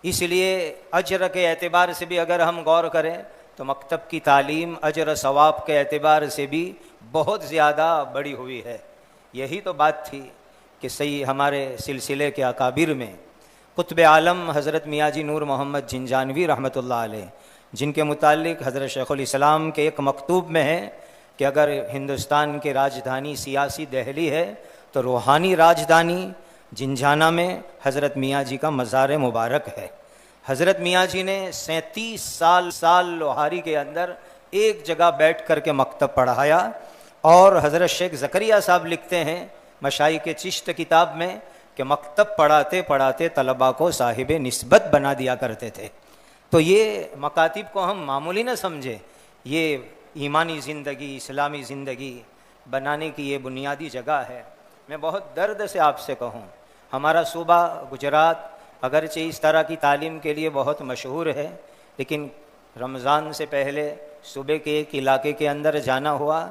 اس لیے اجر کے اعتبار سے بھی اگر ہم غور کریں تو مکتب کی تعلیم اجر ثواب کے اعتبار سے بھی بہت زیادہ بڑی ہوئی ہے۔ یہی تو بات تھی کہ صحیح ہمارے سلسلے کے اکابر میں قطب عالم حضرت میاں جی نور محمد جنجانوی رحمۃ اللہ علیہ، جن کے متعلق حضرت شیخ الاسلام کے ایک مکتوب میں ہے کہ اگر ہندوستان کی راجدھانی سیاسی دہلی ہے تو روحانی راجدھانی جنجھانا میں حضرت میاں جی کا مزار مبارک ہے۔ حضرت میاں جی نے 37 سال لوہاری کے اندر ایک جگہ بیٹھ کر کے مکتب پڑھایا، اور حضرت شیخ زکریا صاحب لکھتے ہیں مشائخ چشت کتاب میں کہ مکتب پڑھاتے پڑھاتے طلباء کو صاحب نسبت بنا دیا کرتے تھے۔ تو یہ مکاتب کو ہم معمولی نہ سمجھیں، یہ ایمانی زندگی، اسلامی زندگی بنانے کی یہ بنیادی جگہ ہے۔ میں بہت درد سے آپ سے کہوں، ہمارا صوبہ گجرات اگرچہ اس طرح کی تعلیم کے لیے بہت مشہور ہے، لیکن رمضان سے پہلے صوبے کے ایک علاقے کے اندر جانا ہوا،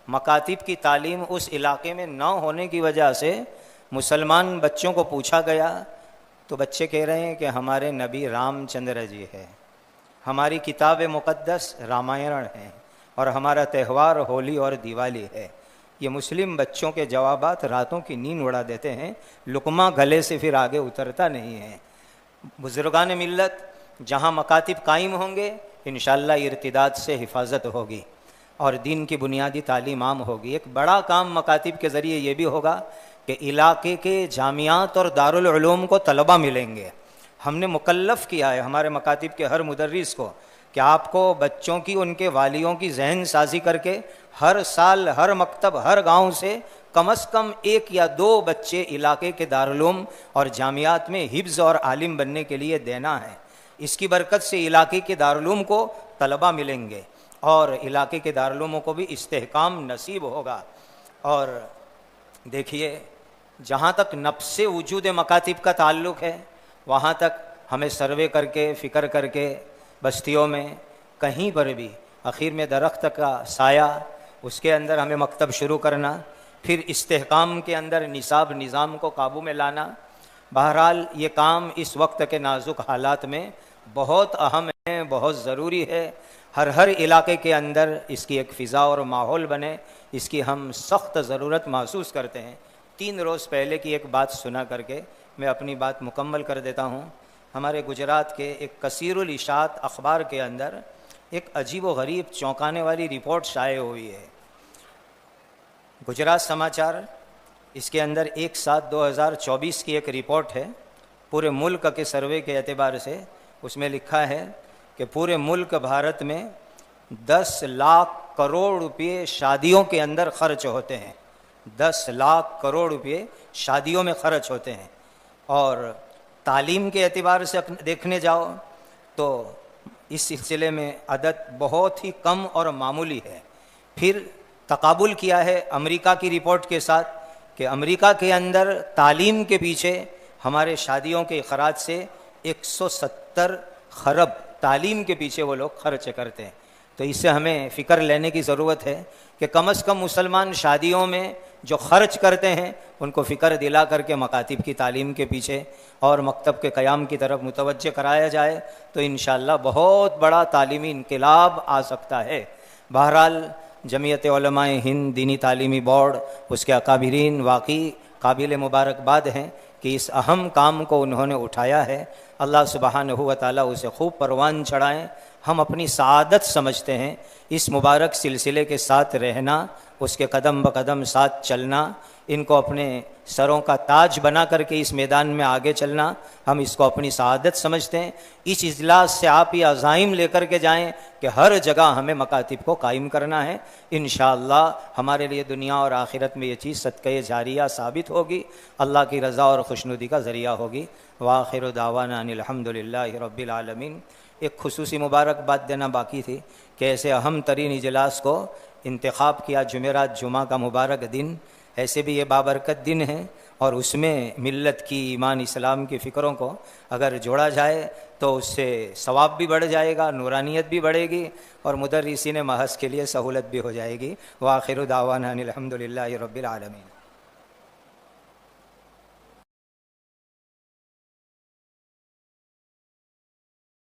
مکاتب کی تعلیم اس علاقے میں نہ ہونے کی وجہ سے مسلمان بچوں کو پوچھا گیا تو بچے کہہ رہے ہیں کہ ہمارے نبی رام چندر جی ہے، ہماری کتاب مقدس رامائن ہے، اور ہمارا تہوار ہولی اور دیوالی ہے۔ یہ مسلم بچوں کے جوابات راتوں کی نیند اڑا دیتے ہیں، لقمہ گلے سے پھر آگے اترتا نہیں ہے۔ بزرگان ملت جہاں مکاتب قائم ہوں گے انشاءاللہ ارتداد سے حفاظت ہوگی اور دین کی بنیادی تعلیم عام ہوگی۔ ایک بڑا کام مکاتب کے ذریعے یہ بھی ہوگا کہ علاقے کے جامعات اور دارالعلوم کو طلبہ ملیں گے۔ ہم نے مکلف کیا ہے ہمارے مکاتب کے ہر مدرس کو کہ آپ کو بچوں کی ان کے والیوں کی ذہن سازی کر کے ہر سال ہر مکتب ہر گاؤں سے کم از کم 1 یا 2 بچے علاقے کے دارالعلوم اور جامعات میں حفظ اور عالم بننے کے لیے دینا ہے۔ اس کی برکت سے علاقے کے دارالعلوم کو طلبہ ملیں گے اور علاقے کے دارالعلوموں کو بھی استحکام نصیب ہوگا۔ اور دیکھیے، جہاں تک نفس وجود مکاتب کا تعلق ہے وہاں تک ہمیں سروے کر کے فکر کر کے بستیوں میں کہیں پر بھی اخیر میں درخت کا سایہ، اس کے اندر ہمیں مکتب شروع کرنا، پھر استحکام کے اندر نصاب نظام کو قابو میں لانا۔ بہرحال یہ کام اس وقت کے نازک حالات میں بہت اہم ہے، بہت ضروری ہے۔ ہر علاقے کے اندر اس کی ایک فضا اور ماحول بنے، اس کی ہم سخت ضرورت محسوس کرتے ہیں۔ 3 روز پہلے کی ایک بات سنا کر کے میں اپنی بات مکمل کر دیتا ہوں۔ ہمارے گجرات کے ایک کثیر الاشاعت اخبار کے اندر ایک عجیب و غریب چونکانے والی رپورٹ شائع ہوئی ہے۔ گجرات سماچار، اس کے اندر 1/7/2024 کی ایک رپورٹ ہے پورے ملک کے سروے کے اعتبار سے۔ اس میں لکھا ہے کہ پورے ملک بھارت میں 10 لاکھ کروڑ روپے شادیوں کے اندر خرچ ہوتے ہیں۔ 10 لاکھ کروڑ روپے شادیوں میں خرچ ہوتے ہیں، اور تعلیم کے اعتبار سے دیکھنے جاؤ تو اس سلسلے میں عدد بہت ہی کم اور معمولی ہے۔ پھر تقابل کیا ہے امریکہ کی رپورٹ کے ساتھ کہ امریکہ کے اندر تعلیم کے پیچھے ہمارے شادیوں کے اخراج سے 170 خرب تعلیم کے پیچھے وہ لوگ خرچ کرتے ہیں۔ تو اس سے ہمیں فکر لینے کی ضرورت ہے کہ کم از کم مسلمان شادیوں میں جو خرچ کرتے ہیں ان کو فکر دلا کر کے مکاتب کی تعلیم کے پیچھے اور مکتب کے قیام کی طرف متوجہ کرایا جائے تو انشاءاللہ بہت بڑا تعلیمی انقلاب آ سکتا ہے۔ بہرحال جمعیت علماء ہند دینی تعلیمی بورڈ، اس کے اکابرین واقعی قابل مبارکباد ہیں کہ اس اہم کام کو انہوں نے اٹھایا ہے۔ اللہ سبحانہ و تعالیٰ اسے خوب پروان چڑھائیں۔ ہم اپنی سعادت سمجھتے ہیں اس مبارک سلسلے کے ساتھ رہنا، اس کے قدم بقدم ساتھ چلنا، ان کو اپنے سروں کا تاج بنا کر کے اس میدان میں آگے چلنا، ہم اس کو اپنی سعادت سمجھتے ہیں۔ اس اجلاس سے آپ یہ عزائم لے کر کے جائیں کہ ہر جگہ ہمیں مکاتب کو قائم کرنا ہے۔ انشاءاللہ ہمارے لیے دنیا اور آخرت میں یہ چیز صدقہ جاریہ ثابت ہوگی، اللہ کی رضا اور خوشنودی کا ذریعہ ہوگی۔ وآخر دعوانا ان الحمدللہ رب العالمین۔ ایک خصوصی مبارکباد دینا باقی تھی کہ ایسے اہم ترین اجلاس کو انتخاب کیا جمعرات جمعہ کا مبارک دن، ایسے بھی یہ بابرکت دن ہے، اور اس میں ملت کی ایمان اسلام کی فکروں کو اگر جوڑا جائے تو اس سے ثواب بھی بڑھ جائے گا، نورانیت بھی بڑھے گی، اور مدرسین محض کے لیے سہولت بھی ہو جائے گی۔ وآخر دعوانا ان الحمدللہ رب العالمین۔